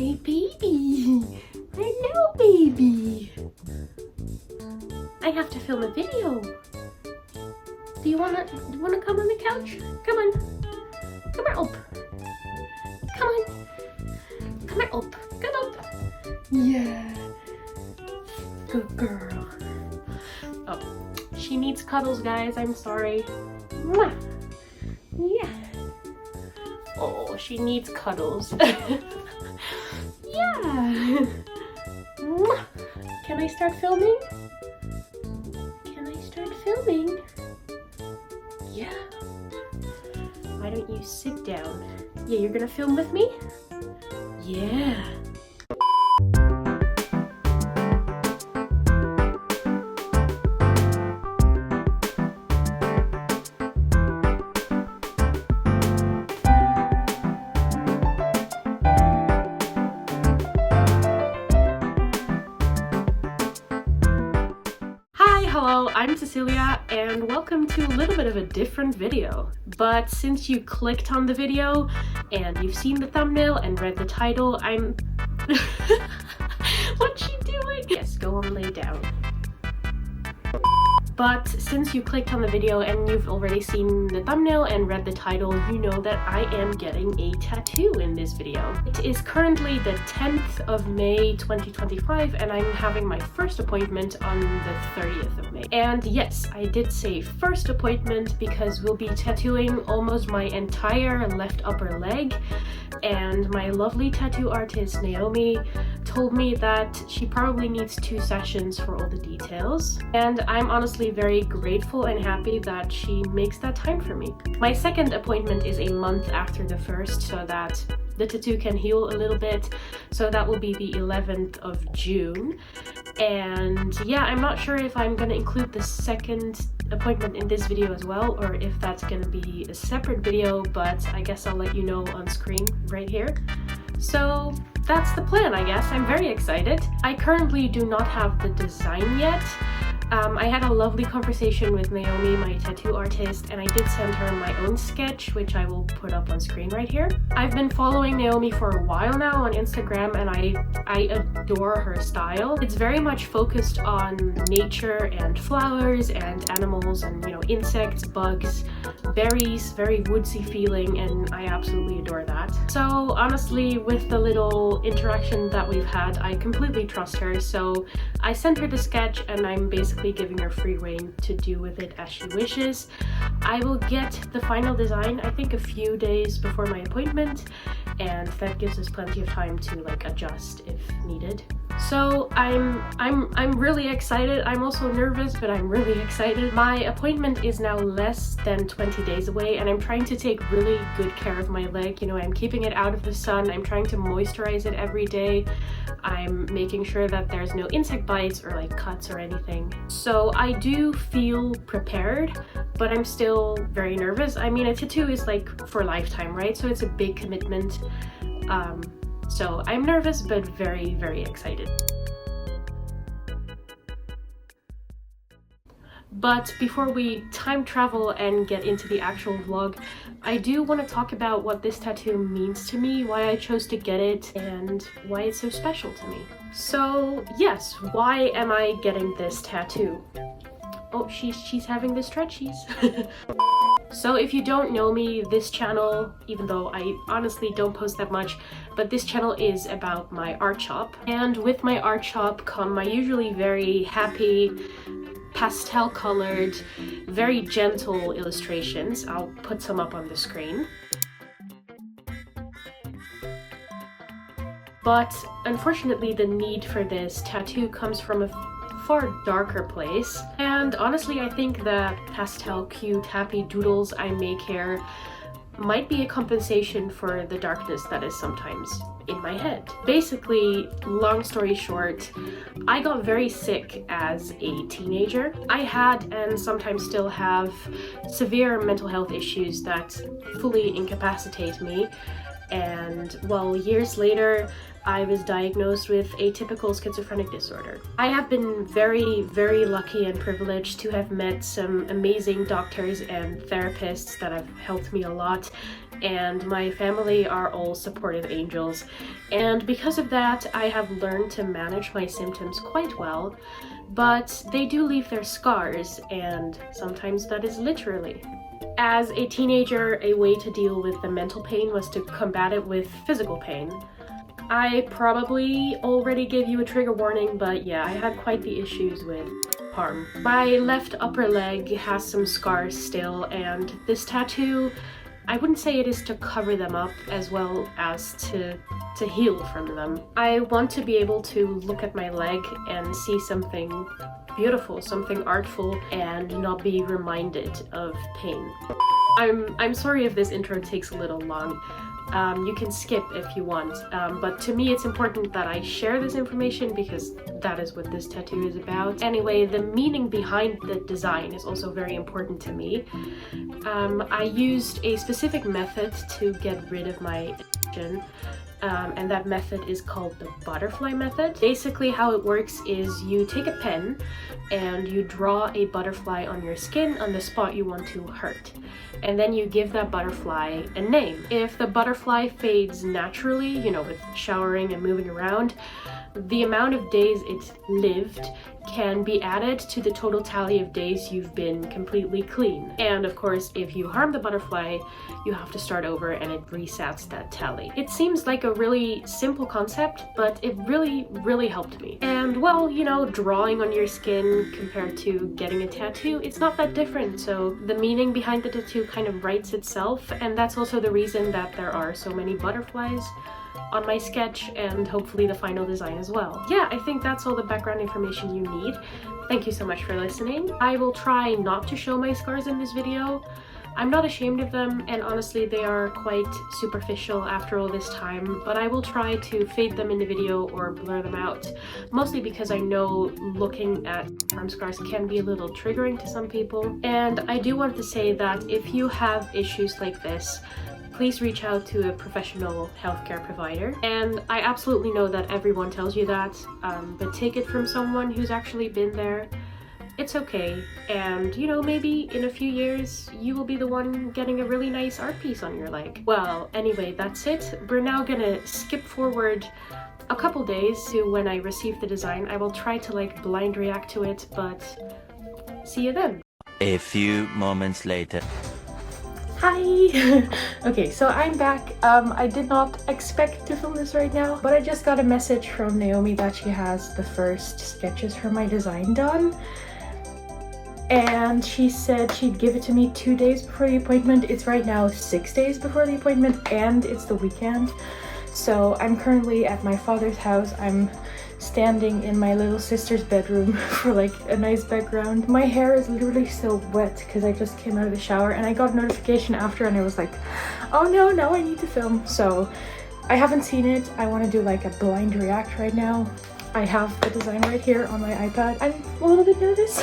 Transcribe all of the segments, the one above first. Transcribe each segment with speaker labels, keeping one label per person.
Speaker 1: my baby. Hello, baby. I have to film a video. Do you wanna come on the couch? Come on. Come here up. Come on. Come here up. Come up. Yeah. Good girl. Oh, she needs cuddles, guys. I'm sorry. Mwah. Yeah. Oh, she needs cuddles. Yeah. Mwah. Can I start filming? Can I start filming? Yeah. Why don't you sit down? Yeah, you're gonna film with me? Yeah. Hello, I'm Cecilia and welcome to a little bit of a different video. But since you clicked on the video and you've seen the thumbnail and read the title, I'm... What's she doing? Yes, go on, lay down. But since you clicked on the video and you've already seen the thumbnail and read the title, you know that I am getting a tattoo in this video. It is currently the 10th of May 2025 and I'm having my first appointment on the 30th of May. And yes, I did say first appointment because we'll be tattooing almost my entire left upper leg, and my lovely tattoo artist Naomi told me that she probably needs 2 sessions for all the details, and I'm honestly very grateful and happy that she makes that time for me. My second appointment is a month after the first so that the tattoo can heal a little bit, so that will be the 11th of June. And yeah, I'm not sure if I'm gonna include the second appointment in this video as well or if that's gonna be a separate video, but I guess I'll let you know on screen right here. So that's the plan, I guess. I'm very excited. I currently do not have the design yet. I had a lovely conversation with Naomi, my tattoo artist, and I did send her my own sketch, which I will put up on screen right here. I've been following Naomi for a while now on Instagram and I adore her style. It's very much focused on nature and flowers and animals and, you know, insects, bugs, berries, very woodsy feeling, and I absolutely adore that. So honestly, with the little interaction that we've had, I completely trust her, so I sent her the sketch and I'm basically giving her free rein to do with it as she wishes. I will get the final design, I think, a few days before my appointment, and that gives us plenty of time to like adjust if needed. So I'm really excited. I'm also nervous, but I'm really excited. My appointment is now less than 20 days away and I'm trying to take really good care of my leg. You know, I'm keeping it out of the sun. I'm trying to moisturize it every day. I'm making sure that there's no insect bites or like cuts or anything. So I do feel prepared, but I'm still very nervous. I mean, a tattoo is like for a lifetime, right? So it's a big commitment. So I'm nervous, but very, very excited. But before we time travel and get into the actual vlog, I do want to talk about what this tattoo means to me, why I chose to get it, and why it's so special to me. So yes, why am I getting this tattoo? Oh, she's having the stretchies. So if you don't know me, this channel, even though I honestly don't post that much, but this channel is about my art shop. And with my art shop come my usually very happy, pastel colored, very gentle illustrations. I'll put some up on the screen. But unfortunately, the need for this tattoo comes from a far darker place, and honestly I think the pastel cute happy doodles I make here might be a compensation for the darkness that is sometimes in my head. Basically, long story short, I got very sick as a teenager. I had and sometimes still have severe mental health issues that fully incapacitate me, and well, years later I was diagnosed with atypical schizophrenic disorder. I have been very, very lucky and privileged to have met some amazing doctors and therapists that have helped me a lot. and my family are all supportive angels, and because of that I have learned to manage my symptoms quite well, but they do leave their scars, and sometimes that is literally. As a teenager, a way to deal with the mental pain was to combat it with physical pain. I probably already gave you a trigger warning, but yeah, I had quite the issues with harm. My left upper leg has some scars still, and this tattoo, I wouldn't say it is to cover them up as well as to heal from them. I want to be able to look at my leg and see something beautiful, something artful, and not be reminded of pain. I'm sorry if this intro takes a little long. You can skip if you want, but to me it's important that I share this information because that is what this tattoo is about. Anyway, the meaning behind the design is also very important to me. I used a specific method to get rid of my addiction, and that method is called the butterfly method. Basically how it works is you take a pen and you draw a butterfly on your skin on the spot you want to hurt. And then you give that butterfly a name. If the butterfly fades naturally, you know, with showering and moving around, the amount of days it lived can be added to the total tally of days you've been completely clean. And of course, if you harm the butterfly, you have to start over and it resets that tally. It seems like a really simple concept, but it really helped me. And well, you know, drawing on your skin compared to getting a tattoo, it's not that different. So the meaning behind the tattoo kind of writes itself, and that's also the reason that there are so many butterflies on my sketch and hopefully the final design as well. Yeah, I think that's all the background information you need. Thank you so much for listening. I will try not to show my scars in this video. I'm not ashamed of them, and honestly they are quite superficial after all this time, but I will try to fade them in the video or blur them out, mostly because I know looking at arm scars can be a little triggering to some people. And I do want to say that if you have issues like this, please reach out to a professional healthcare provider. And I absolutely know that everyone tells you that, but take it from someone who's actually been there. It's okay, and you know, maybe in a few years you will be the one getting a really nice art piece on your leg. Well, anyway, that's it. We're now gonna skip forward a couple days to when I receive the design. I will try to like blind react to it, but see you then.
Speaker 2: A few moments later.
Speaker 1: Hi! Okay, so I'm back. I did not expect to film this right now, but I just got a message from Naomi that she has the first sketches for my design done. And she said she'd give it to me 2 days before the appointment. It's right now 6 days before the appointment, and it's the weekend. So I'm currently at my father's house. I'm standing in my little sister's bedroom for like a nice background. My hair is literally still wet because I just came out of the shower, and I got a notification after and I was like, oh no, now I need to film. So I haven't seen it. I want to do like a blind react right now. I have the design right here on my iPad. I'm a little bit nervous.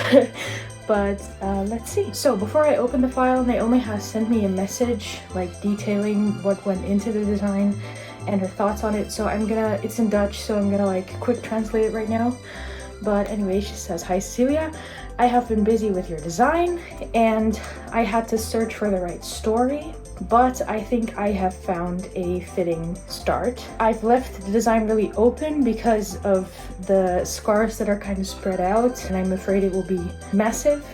Speaker 1: But let's see. So before I open the file, Naomi has sent me a message like detailing what went into the design and her thoughts on it. So it's in Dutch, so I'm gonna like quick translate it right now. But anyway, she says, "Hi Cecilia, I have been busy with your design and I had to search for the right story, but I think I have found a fitting start. I've left the design really open because of the scars that are kind of spread out, and I'm afraid it will be massive.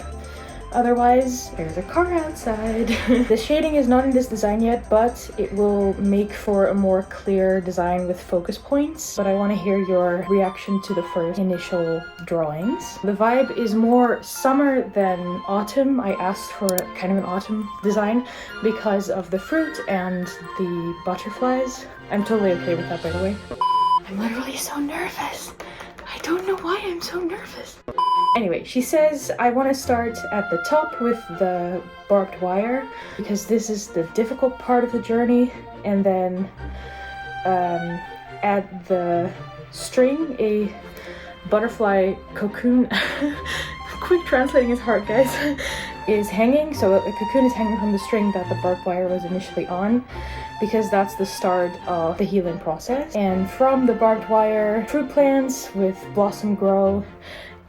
Speaker 1: Otherwise, there's a car outside." The shading is not in this design yet, but it will make for a more clear design with focus points. But I want to hear your reaction to the first initial drawings. The vibe is more summer than autumn. I asked for kind of an autumn design because of the fruit and the butterflies. I'm totally okay with that, by the way. I'm literally so nervous. I don't know why I'm so nervous. Anyway, she says I want to start at the top with the barbed wire because this is the difficult part of the journey, and then add the string, a butterfly cocoon. Quick translating is hard, guys. Is hanging, so a cocoon is hanging from the string that the barbed wire was initially on, because that's the start of the healing process. And from the barbed wire, fruit plants with blossom grow,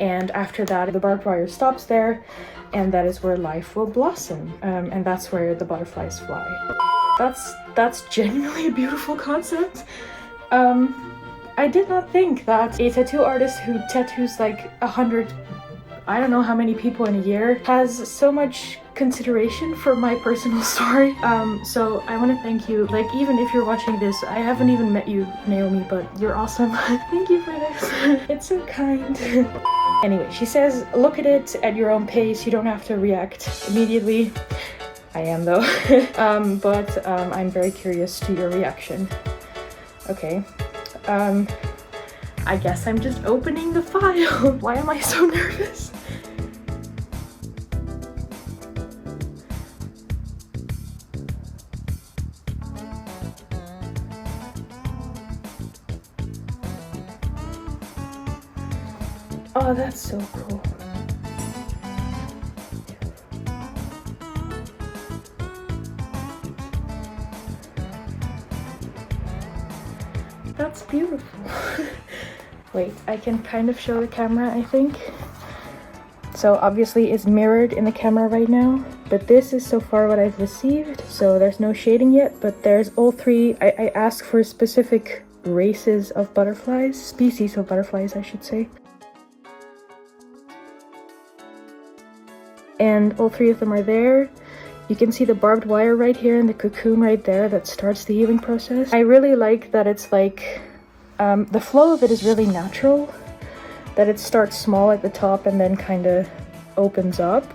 Speaker 1: and after that the barbed wire stops there, and that is where life will blossom, and that's where the butterflies fly. That's genuinely a beautiful concept. I did not think that a tattoo artist who tattoos like 100, I don't know how many people in a year, has so much consideration for my personal story. So I want to thank you. Like, even if you're watching this, I haven't even met you, Naomi, but you're awesome. Thank you for this. It's so kind. Anyway, she says, look at it at your own pace. You don't have to react immediately. I am though. But I'm very curious to your reaction. Okay. I guess I'm just opening the file. Why am I so nervous? Oh, that's so cool. That's beautiful. Wait, I can kind of show the camera, I think. So obviously it's mirrored in the camera right now, but this is so far what I've received. So there's no shading yet, but there's all three. I asked for specific races of butterflies, species of butterflies, I should say. And all three of them are there. You can see the barbed wire right here and the cocoon right there that starts the healing process. I really like that it's like, the flow of it is really natural. That it starts small at the top and then kind of opens up.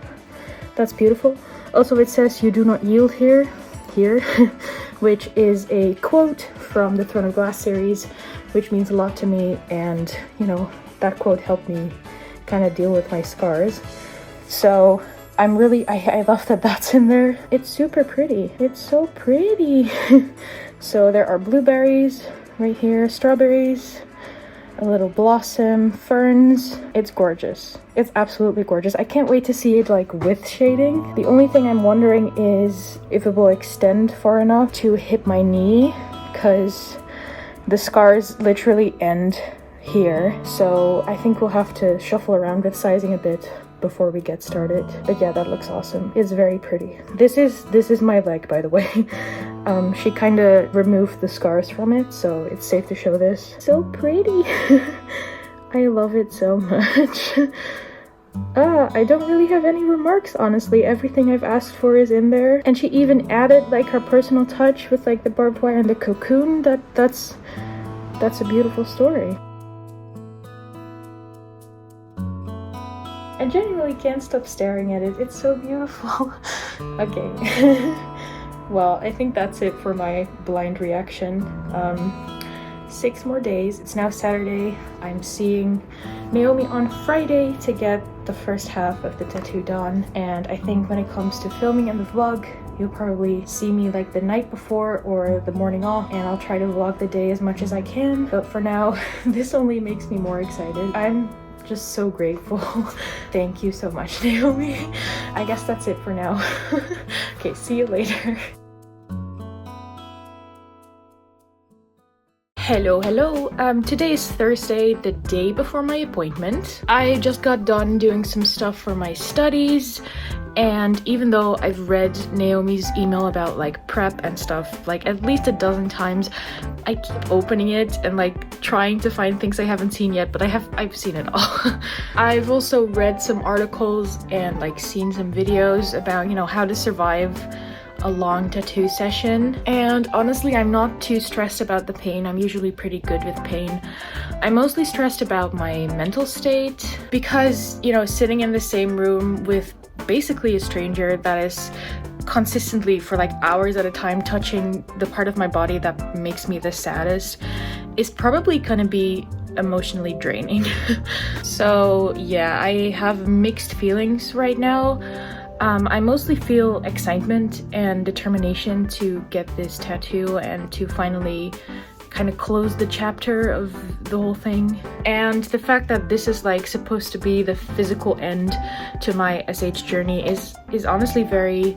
Speaker 1: That's beautiful. Also, it says you do not yield here, which is a quote from the Throne of Glass series, which means a lot to me. And, you know, that quote helped me kind of deal with my scars. So I'm really, I love that that's in there. It's super pretty. It's so pretty. So there are blueberries right here, strawberries, a little blossom, ferns. It's gorgeous. It's absolutely gorgeous. I can't wait to see it like with shading. The only thing I'm wondering is if it will extend far enough to hit my knee, because the scars literally end here. So I think we'll have to shuffle around with sizing a bit before we get started. But yeah, that looks awesome. It's very pretty. This is my leg, by the way. She kind of removed the scars from it, so it's safe to show this. So pretty. I love it so much. I don't really have any remarks, honestly. Everything I've asked for is in there. And she even added like her personal touch with like the barbed wire and the cocoon. That's a beautiful story. I genuinely can't stop staring at it. It's so beautiful. Okay. Well, I think that's it for my blind reaction. 6 more days. It's now Saturday. I'm seeing Naomi on Friday to get the first half of the tattoo done. And I think when it comes to filming and the vlog, you'll probably see me like the night before or the morning off, and I'll try to vlog the day as much as I can. But for now, this only makes me more excited. I'm just so grateful. Thank you so much, Naomi. I guess that's it for now. Okay, see you later. Hello. Today is Thursday, the day before my appointment. I just got done doing some stuff for my studies, and even though I've read Naomi's email about like prep and stuff like at least a dozen times, I keep opening it and like trying to find things I haven't seen yet, but I've seen it all. I've also read some articles and like seen some videos about, you know, how to survive a long tattoo session, and honestly I'm not too stressed about the pain. I'm usually pretty good with pain. I'm mostly stressed about my mental state because, you know, sitting in the same room with basically a stranger that is consistently for like hours at a time touching the part of my body that makes me the saddest is probably gonna be emotionally draining. So yeah, I have mixed feelings right now. I mostly feel excitement and determination to get this tattoo and to finally kind of close the chapter of the whole thing. And the fact that this is like supposed to be the physical end to my SH journey is honestly very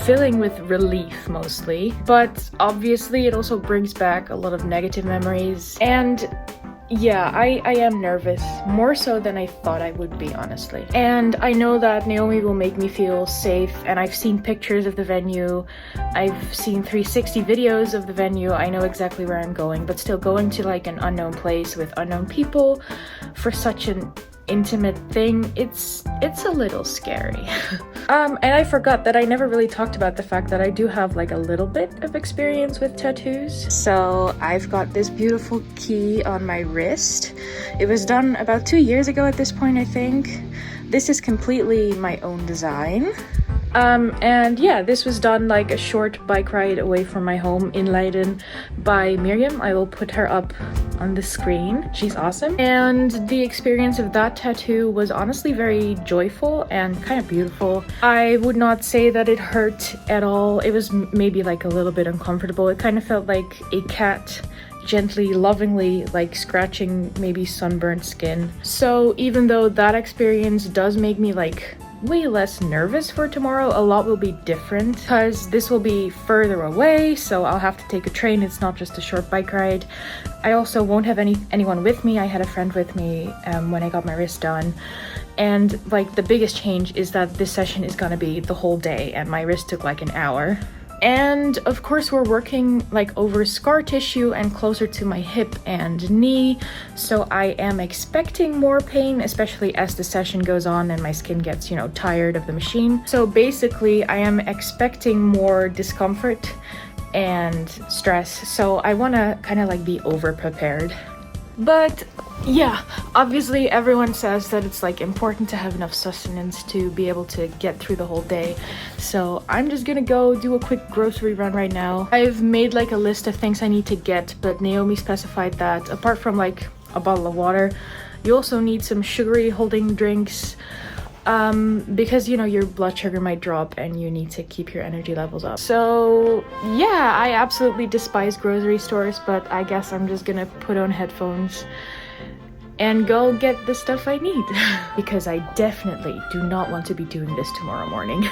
Speaker 1: filling with relief mostly. But obviously it also brings back a lot of negative memories, and Yeah, I am nervous, more so than I thought I would be, honestly. And I know that Naomi will make me feel safe, and I've seen pictures of the venue, I've seen 360 videos of the venue, I know exactly where I'm going, but still going to like an unknown place with unknown people for such an intimate thing, it's a little scary. And I forgot that I never really talked about the fact that I do have like a little bit of experience with tattoos. So I've got this beautiful key on my wrist. It was done about 2 years ago at this point, I think. This is completely my own design. And yeah, this was done like a short bike ride away from my home in Leiden by Miriam. I will put her up on the screen. She's awesome. And the experience of that tattoo was honestly very joyful and kind of beautiful. I would not say that it hurt at all. It was maybe like a little bit uncomfortable. It kind of felt like a cat gently, lovingly, like scratching maybe sunburnt skin. So even though that experience does make me like way less nervous for tomorrow, a lot will be different because this will be further away, so I'll have to take a train. It's not just a short bike ride. I also won't have anyone with me. I had a friend with me when I got my wrist done, and like the biggest change is that this session is gonna be the whole day, and my wrist took like an hour. And of course we're working like over scar tissue and closer to my hip and knee, so I am expecting more pain, especially as the session goes on and my skin gets, you know, tired of the machine. So basically I am expecting more discomfort and stress, so I want to kind of like be over prepared. But yeah, obviously everyone says that it's like important to have enough sustenance to be able to get through the whole day. So I'm just gonna go do a quick grocery run right now. I've made like a list of things I need to get, but Naomi specified that apart from like a bottle of water, you also need some sugary holding drinks, because you know your blood sugar might drop and you need to keep your energy levels up. So yeah, I absolutely despise grocery stores, but I guess I'm just gonna put on headphones and go get the stuff I need because I definitely do not want to be doing this tomorrow morning.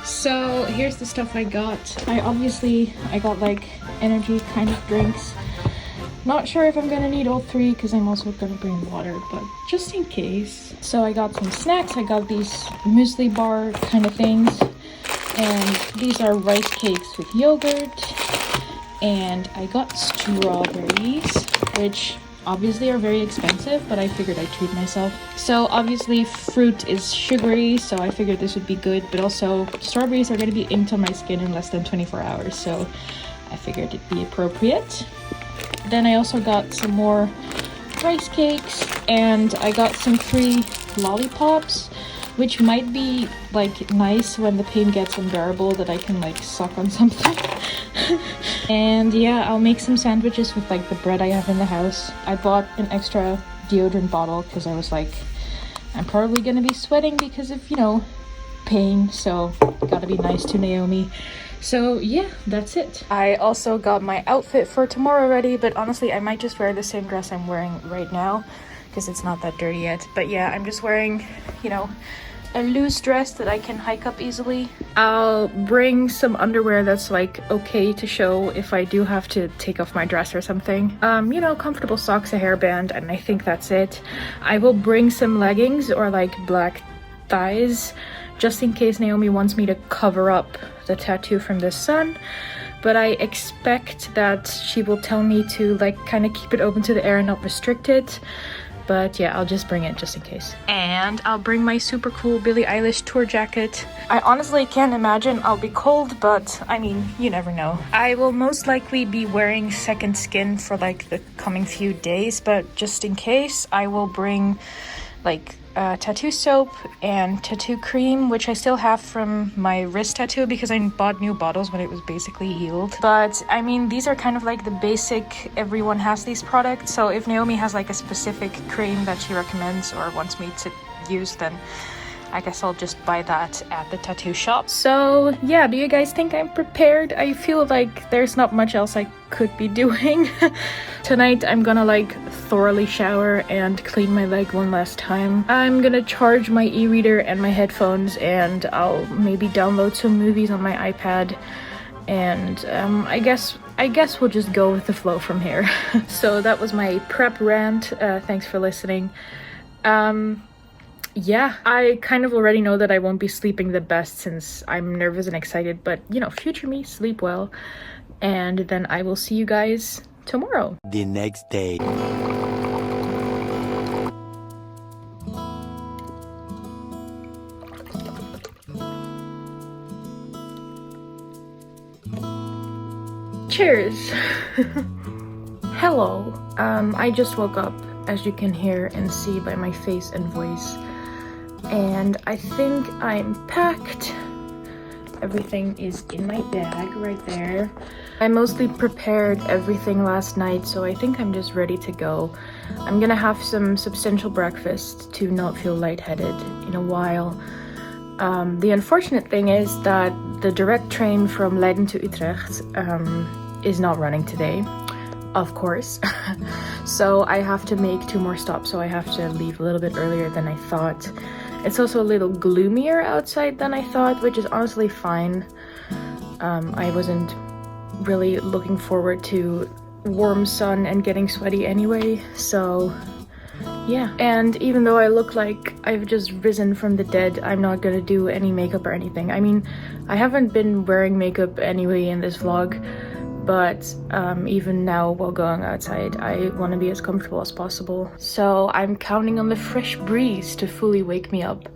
Speaker 1: So here's the stuff I got. I got like energy kind of drinks. Not sure if I'm gonna need all three because I'm also gonna bring water, but just in case. So I got some snacks. I got these muesli bar kind of things, and these are rice cakes with yogurt, and I got strawberries, which obviously are very expensive, but I figured I'd treat myself. So obviously fruit is sugary, so I figured this would be good, but also strawberries are going to be inked on my skin in less than 24 hours, so I figured it'd be appropriate. Then I also got some more rice cakes, and I got some free lollipops, which might be like nice when the pain gets unbearable, that I can like suck on something. And yeah, I'll make some sandwiches with like the bread I have in the house. I bought an extra deodorant bottle because I was like, I'm probably gonna be sweating because of, you know, pain, so gotta be nice to Naomi. So yeah, that's it. I also got my outfit for tomorrow ready, but honestly I might just wear the same dress I'm wearing right now because it's not that dirty yet. But yeah, I'm just wearing, you know, a loose dress that I can hike up easily. I'll bring some underwear that's like okay to show if I do have to take off my dress or something. You know, comfortable socks, a hairband, and I think that's it. I will bring some leggings or like black thighs just in case Naomi wants me to cover up the tattoo from the sun. But I expect that she will tell me to like kind of keep it open to the air and not restrict it. But yeah, I'll just bring it just in case. And I'll bring my super cool Billie Eilish tour jacket. I honestly can't imagine I'll be cold, but I mean, you never know. I will most likely be wearing second skin for like the coming few days, but just in case, I will bring like
Speaker 3: tattoo soap and tattoo cream, which I still have from my wrist tattoo because I bought new bottles when it was basically healed. But I mean, these are kind of like the basic, everyone has these products. So if Naomi has like a specific cream that she recommends or wants me to use, then I guess I'll just buy that at the tattoo shop. So yeah, do you guys think I'm prepared? I feel like there's not much else I could be doing. Tonight I'm gonna like thoroughly shower and clean my leg one last time. I'm gonna charge my e-reader and my headphones, and I'll maybe download some movies on my iPad, and I guess we'll just go with the flow from here. So that was my prep rant. Thanks for listening. Yeah, I kind of already know that I won't be sleeping the best since I'm nervous and excited, but you know, future me, sleep well. And then I will see you guys tomorrow.
Speaker 2: The next day.
Speaker 3: Cheers! Hello. I just woke up, as you can hear and see by my face and voice. And I think I'm packed. Everything is in my bag right there. I mostly prepared everything last night, so I think I'm just ready to go. I'm gonna have some substantial breakfast to not feel lightheaded in a while. The unfortunate thing is that the direct train from Leiden to Utrecht is not running today, of course. So I have to make 2 more stops, so I have to leave a little bit earlier than I thought. It's also a little gloomier outside than I thought, which is honestly fine. I wasn't really looking forward to warm sun and getting sweaty anyway, so yeah. And even though I look like I've just risen from the dead, I'm not gonna do any makeup or anything. I mean, I haven't been wearing makeup anyway in this vlog, but even now while going outside, I want to be as comfortable as possible. So I'm counting on the fresh breeze to fully wake me up.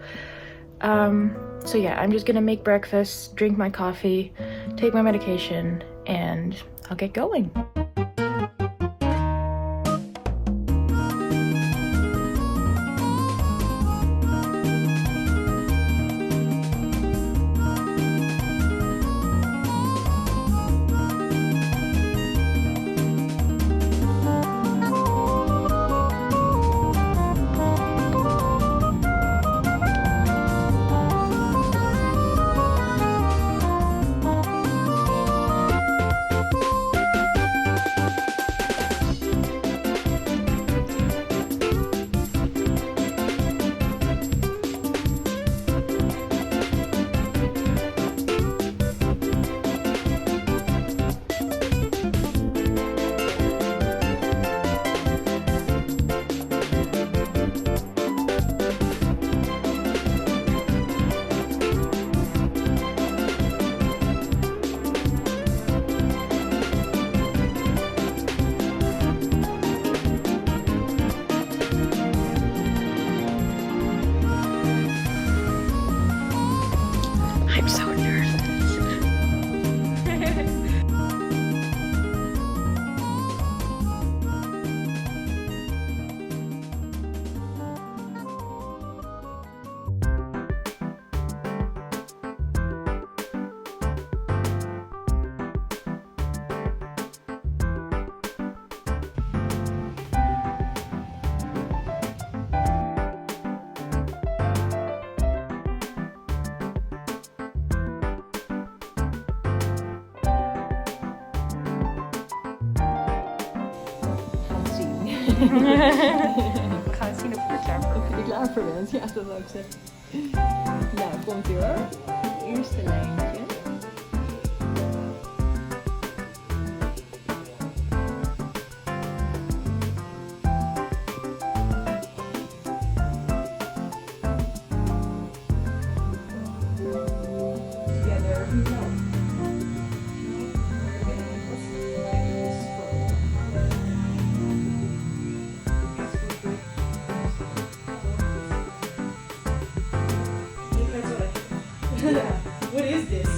Speaker 3: So yeah, I'm just gonna make breakfast, drink my coffee, take my medication, and I'll get going. I'm so nervous. Ik ga het zien of ik er klaar voor ben.
Speaker 1: Of je er klaar voor bent, ja, dat zou ik zeggen. Nou, komt ie hoor. Eerste lijntje. What is this?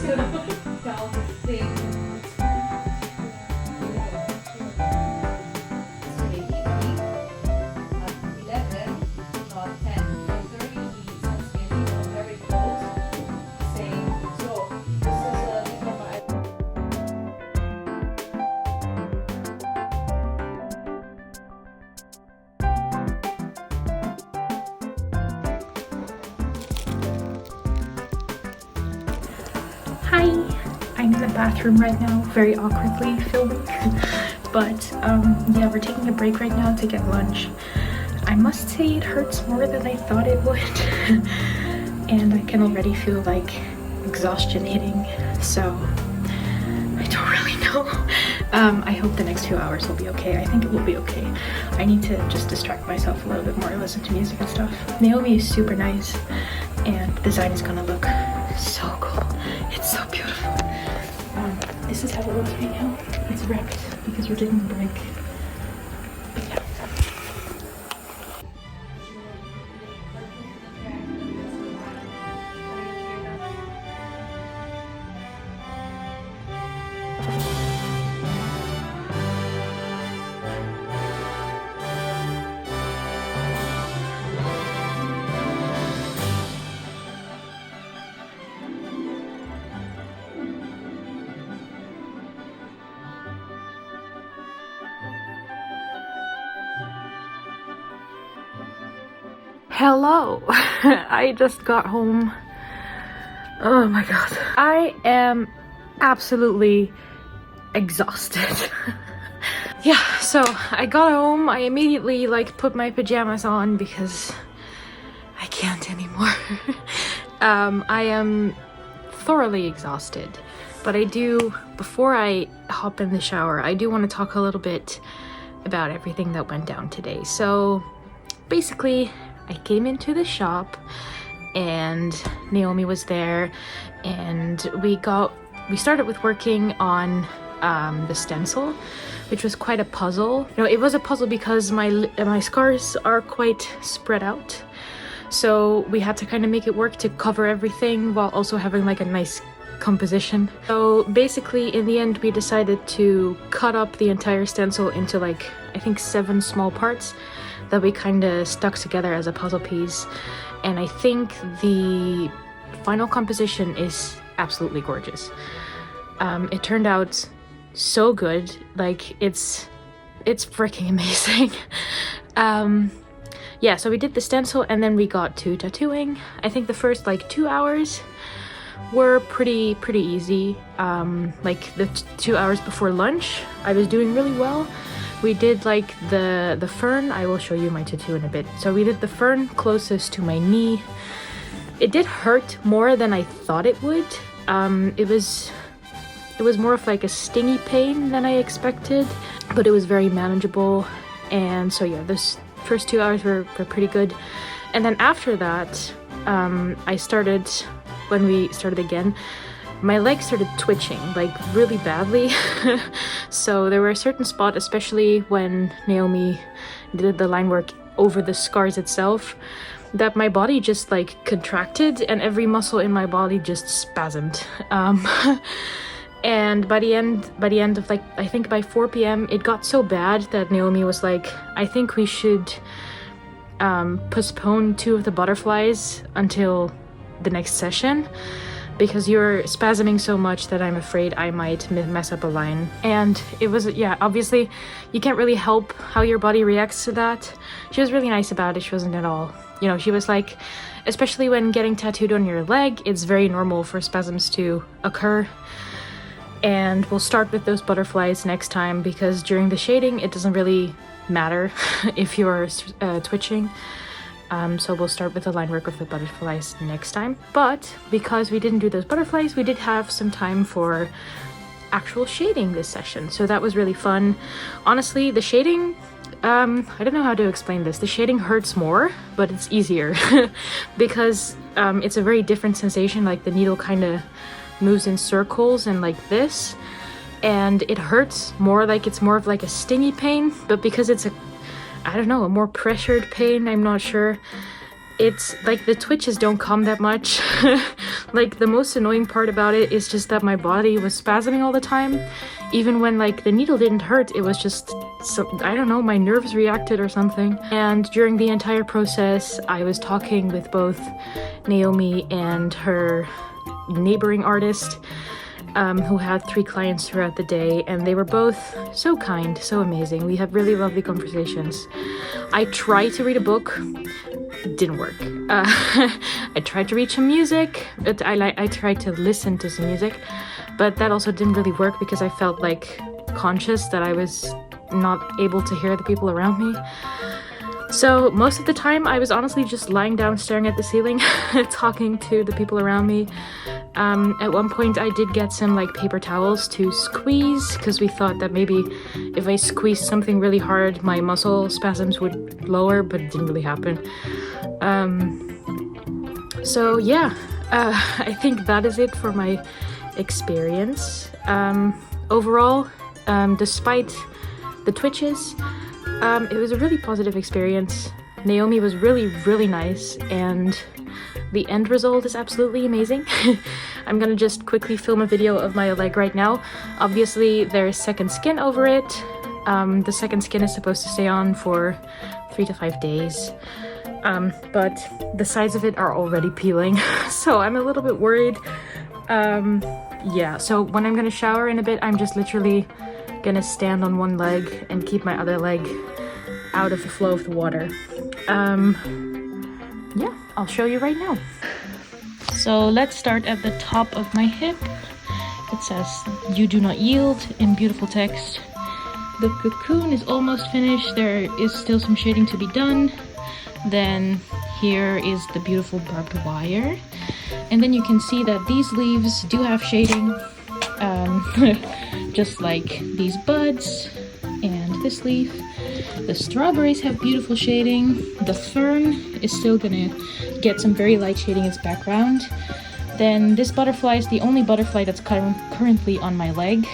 Speaker 3: Hi! I'm in the bathroom right now, very awkwardly filming. But yeah, we're taking a break right now to get lunch. I must say it hurts more than I thought it would. And I can already feel like exhaustion hitting, so I don't really know. I hope the next 2 hours will be okay. I think it will be okay. I need to just distract myself a little bit more, listen to music and stuff. Naomi is super nice, and the design is gonna look so cool. It's so beautiful. This is how it looks right now. It's wrecked because we're taking a break. But yeah. Hello! I just got home. Oh my god. I am absolutely exhausted. Yeah, so I got home. I immediately like put my pajamas on because I can't anymore. I am thoroughly exhausted. But I do, before I hop in the shower, I do want to talk a little bit about everything that went down today. So basically, I came into the shop and Naomi was there, and we started with working on the stencil, which was quite a puzzle. You know, it was a puzzle because my scars are quite spread out, so we had to kind of make it work to cover everything while also having like a nice composition. So basically in the end we decided to cut up the entire stencil into like I think 7 small parts that we kind of stuck together as a puzzle piece, and I think the final composition is absolutely gorgeous. It turned out so good, like it's freaking amazing. Yeah, so we did the stencil and then we got to tattooing. I think the first like 2 hours were pretty easy. Like the 2 hours before lunch I was doing really well. We did like the fern. I will show you my tattoo in a bit. So we did the fern closest to my knee. It did hurt more than I thought it would. It was more of like a stingy pain than I expected, but it was very manageable. And so yeah, this first 2 hours were pretty good. And then after that, when we started again, my legs started twitching like really badly. So there were a certain spot, especially when Naomi did the line work over the scars itself, that my body just like contracted and every muscle in my body just spasmed. And by the end of like, I think by 4 p.m. it got so bad that Naomi was like, I think we should postpone 2 of the butterflies until the next session, because you're spasming so much that I'm afraid I might mess up a line. And it was, yeah, obviously you can't really help how your body reacts to that. She was really nice about it. She wasn't at all, you know, she was like, especially when getting tattooed on your leg, it's very normal for spasms to occur. And we'll start with those butterflies next time, because during the shading it doesn't really matter if you're twitching. So we'll start with the line work of the butterflies next time. But because we didn't do those butterflies, we did have some time for actual shading this session. So that was really fun. Honestly, the shading, I don't know how to explain this. The shading hurts more, but it's easier because it's a very different sensation. Like the needle kind of moves in circles and like this, and it hurts more, like it's more of like a stingy pain, but because it's I don't know, a more pressured pain, I'm not sure. It's like the twitches don't come that much. Like the most annoying part about it is just that my body was spasming all the time. Even when like the needle didn't hurt, it was just, I don't know, my nerves reacted or something. And during the entire process, I was talking with both Naomi and her neighboring artist, who had 3 clients throughout the day, and they were both so kind, so amazing. We had really lovely conversations. I tried to read a book, it didn't work. I tried to read some music, but I tried to listen to some music, but that also didn't really work because I felt like conscious that I was not able to hear the people around me. So most of the time I was honestly just lying down staring at the ceiling talking to the people around me. At one point I did get some like paper towels to squeeze because we thought that maybe if I squeezed something really hard my muscle spasms would lower, but it didn't really happen. So yeah, I think that is it for my experience. Overall, despite the twitches, it was a really positive experience. Naomi was really nice, and the end result is absolutely amazing. I'm gonna just quickly film a video of my leg right now. Obviously there's second skin over it. The second skin is supposed to stay on for 3 to 5 days, but the sides of it are already peeling, so I'm a little bit worried. Yeah, so when I'm gonna shower in a bit, I'm just literally gonna stand on one leg and keep my other leg out of the flow of the water. Yeah, I'll show you right now. So let's start at the top of my hip. It says, "You do not yield," in beautiful text. The cocoon is almost finished. There is still some shading to be done. Then here is the beautiful barbed wire. And then you can see that these leaves do have shading, just like these buds and this leaf. The strawberries have beautiful shading. The fern is still gonna get some very light shading in its background. Then this butterfly is the only butterfly that's currently on my leg,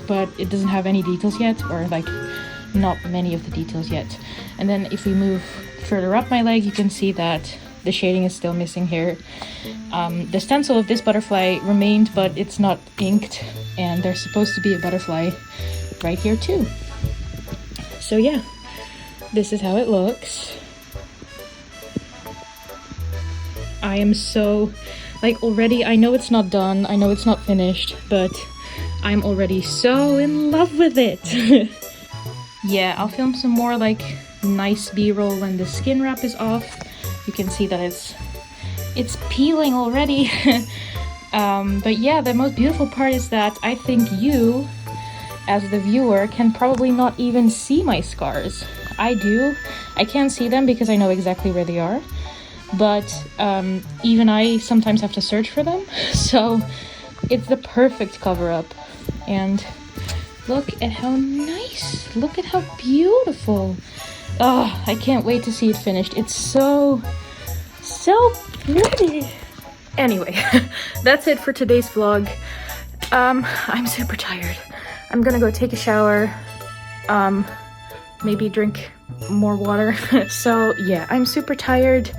Speaker 3: but it doesn't have any details yet, or like not many of the details yet. And then if we move further up my leg, you can see that the shading is still missing here. The stencil of this butterfly remained, but it's not inked, and there's supposed to be a butterfly right here too. So yeah, this is how it looks. I am so, like, already, I know it's not done, I know it's not finished, but I'm already so in love with it. Yeah, I'll film some more like nice B-roll when the skin wrap is off. You can see that it's peeling already. But yeah, the most beautiful part is that I think you, as the viewer, can probably not even see my scars. I do. I can't see them because I know exactly where they are, but even I sometimes have to search for them. So it's the perfect cover-up. And look at how nice, look at how beautiful. Oh, I can't wait to see it finished. It's so pretty. Anyway, that's it for today's vlog. I'm super tired. I'm gonna go take a shower, maybe drink more water. So yeah, I'm super tired.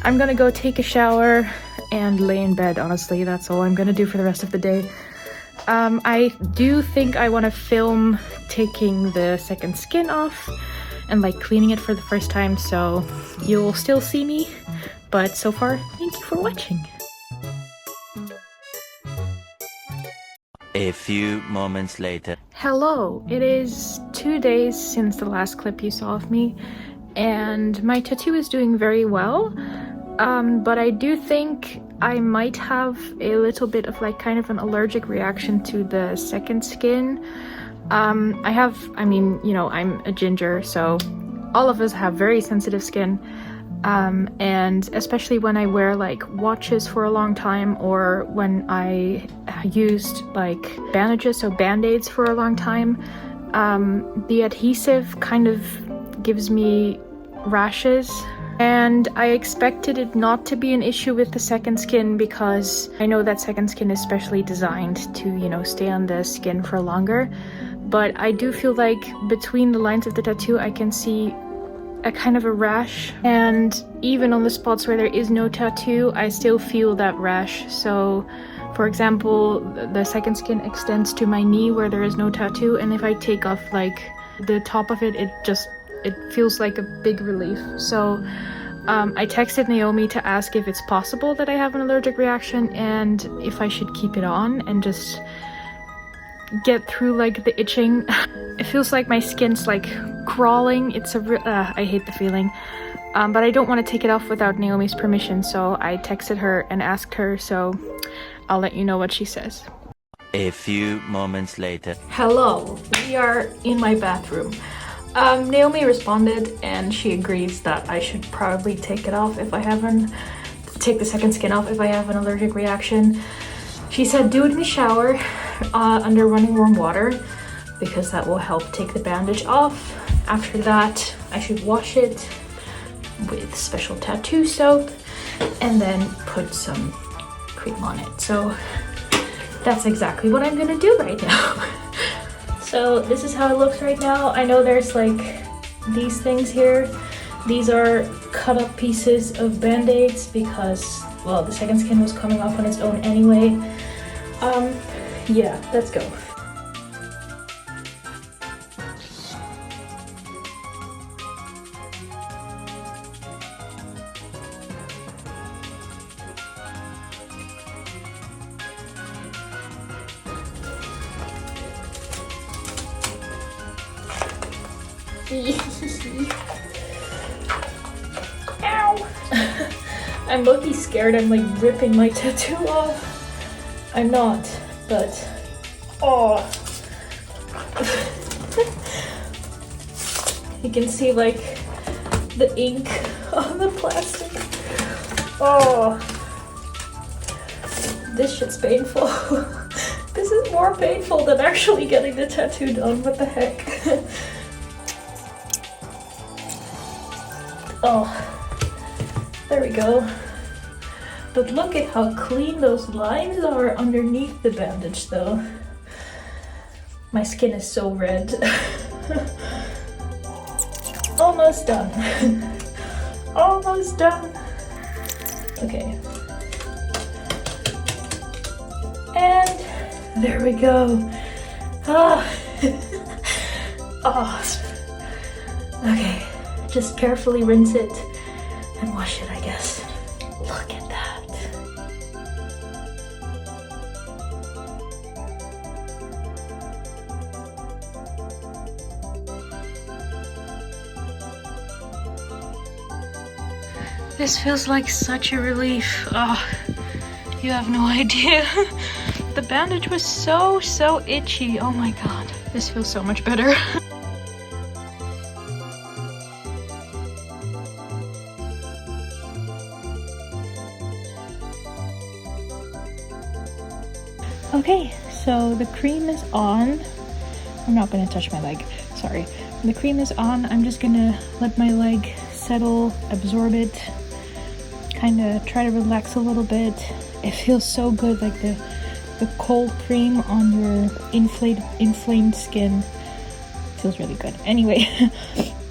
Speaker 3: I'm gonna go take a shower and lay in bed, honestly. That's all I'm gonna do for the rest of the day. I do think I want to film taking the second skin off and like cleaning it for the first time, so you'll still see me. But so far, thank you for watching.
Speaker 2: A few moments later.
Speaker 3: Hello, it is 2 days since the last clip you saw of me, and my tattoo is doing very well, but I do think I might have a little bit of like kind of an allergic reaction to the second skin. I mean, you know, I'm a ginger, so all of us have very sensitive skin. And especially when I wear like watches for a long time, or when I used like bandages, so band-aids, for a long time, the adhesive kind of gives me rashes. And I expected it not to be an issue with the second skin because I know that second skin is specially designed to, you know, stay on the skin for longer. But I do feel like between the lines of the tattoo I can see a kind of a rash, and even on the spots where there is no tattoo I still feel that rash. So for example, the second skin extends to my knee where there is no tattoo, and if I take off like the top of it, it feels like a big relief. So I texted Naomi to ask if it's possible that I have an allergic reaction and if I should keep it on and just get through like the itching. It feels like my skin's like crawling. It's a I hate the feeling. but I don't want to take it off without Naomi's permission, so I texted her and asked her, so I'll let you know what she says.
Speaker 2: A few moments later.
Speaker 3: Hello, we are in my bathroom. Naomi responded and she agrees that I should probably take it off if I haven't, take the second skin off if I have an allergic reaction. She said do it in the shower under running warm water because that will help take the bandage off. After that, I should wash it with special tattoo soap and then put some cream on it. So that's exactly what I'm gonna do right now. So this is how it looks right now. I know there's like these things here. These are cut up pieces of band-aids because, well, the second skin was coming off on its own anyway. Yeah, let's go. Ow! I'm low-key scared I'm like ripping my tattoo off. I'm not, but oh. You can see like the ink on the plastic. Oh, this shit's painful. This is more painful than actually getting the tattoo done. What the heck? Oh, there we go. But look at how clean those lines are underneath the bandage though. My skin is so red. Almost done. Almost done. Okay. And there we go. Ah. Oh. Okay. Just carefully rinse it and wash it, I guess. Look at that. This feels like such a relief. Oh, you have no idea. The bandage was so itchy. Oh my god. This feels so much better. Okay, so the cream is on. I'm not gonna touch my leg, sorry. The cream is on. I'm just gonna let my leg settle, absorb it, kind of try to relax a little bit. It feels so good, like the cold cream on your inflamed skin. Feels really good. Anyway,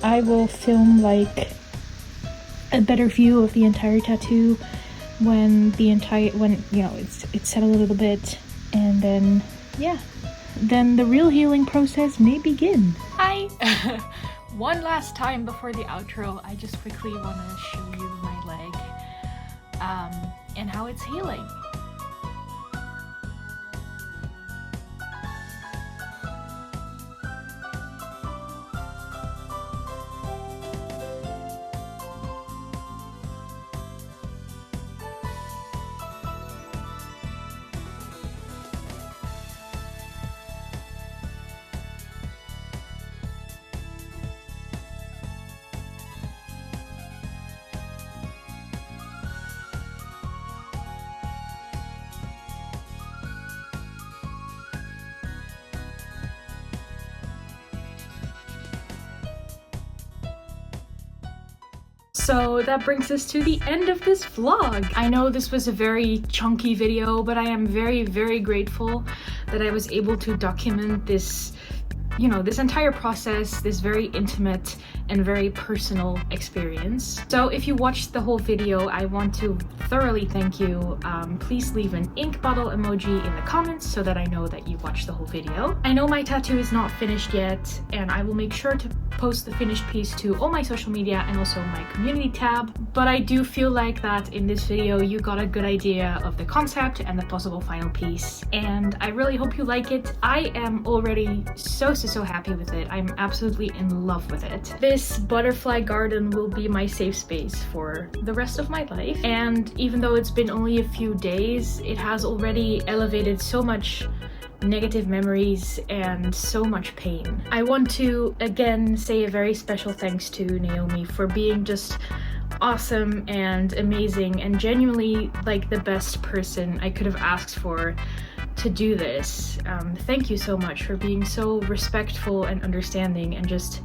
Speaker 3: I will film like a better view of the entire tattoo when you know it's settled a little bit. And then, yeah, then the real healing process may begin. Hi! One last time before the outro, I just quickly want to show you my leg and how it's healing. So that brings us to the end of this vlog. I know this was a very chunky video, but I am very grateful that I was able to document this, you know, this entire process, this very intimate and very personal experience. So if you watched the whole video, I want to thoroughly thank you. Please leave an ink bottle emoji in the comments so that I know that you watched the whole video. I know my tattoo is not finished yet, and I will make sure to post the finished piece to all my social media and also my community tab, but I do feel like that in this video you got a good idea of the concept and the possible final piece, and I really hope you like it. I am already so so happy with it. I'm absolutely in love with it. This butterfly garden will be my safe space for the rest of my life. And even though it's been only a few days, it has already elevated so much negative memories and so much pain. I want to again say a very special thanks to Naomi for being just awesome and amazing and genuinely like the best person I could have asked for to do this. Thank you so much for being so respectful and understanding and just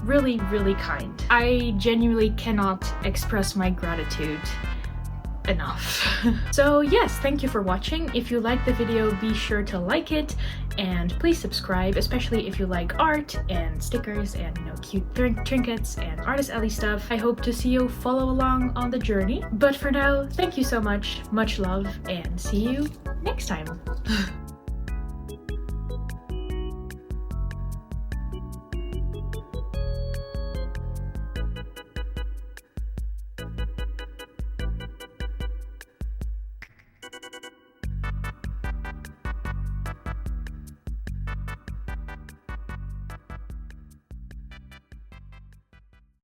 Speaker 3: really, really kind. I genuinely cannot express my gratitude enough. So yes, thank you for watching. If you like the video, be sure to like it and please subscribe, especially if you like art and stickers and, you know, cute trinkets and Artist Alley stuff. I hope to see you follow along on the journey. But for now, thank you so much, much love, and see you next time.